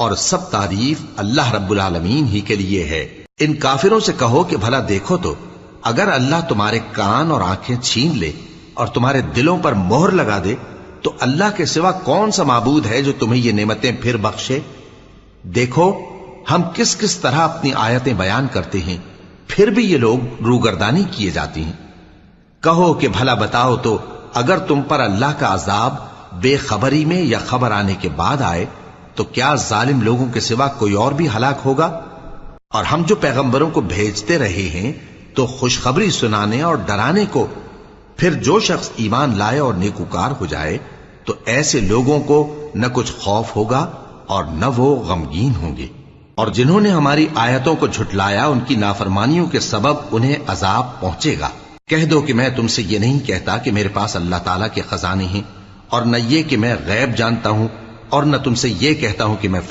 اور سب تعریف اللہ رب العالمین ہی کے لیے ہے۔ ان کافروں سے کہو کہ بھلا دیکھو تو اگر اللہ تمہارے کان اور آنکھیں چھین لے اور تمہارے دلوں پر مہر لگا دے تو اللہ کے سوا کون سا معبود ہے جو تمہیں یہ نعمتیں پھر بخشے؟ دیکھو ہم کس کس طرح اپنی آیتیں بیان کرتے ہیں، پھر بھی یہ لوگ روگردانی کیے جاتی ہیں۔ کہو کہ بھلا بتاؤ تو اگر تم پر اللہ کا عذاب بے خبری میں یا خبر آنے کے بعد آئے تو کیا ظالم لوگوں کے سوا کوئی اور بھی ہلاک ہوگا؟ اور ہم جو پیغمبروں کو بھیجتے رہے ہیں تو خوشخبری سنانے اور ڈرانے کو، پھر جو شخص ایمان لائے اور نیکوکار ہو جائے تو ایسے لوگوں کو نہ کچھ خوف ہوگا اور نہ وہ غمگین ہوں گے۔ اور جنہوں نے ہماری آیتوں کو جھٹلایا ان کی نافرمانیوں کے سبب انہیں عذاب پہنچے گا۔ کہہ دو کہ میں تم سے یہ نہیں کہتا کہ میرے پاس اللہ تعالیٰ کے خزانے ہیں، اور نہ یہ کہ میں غیب جانتا ہوں، اور نہ تم سے یہ کہتا ہوں کہ میں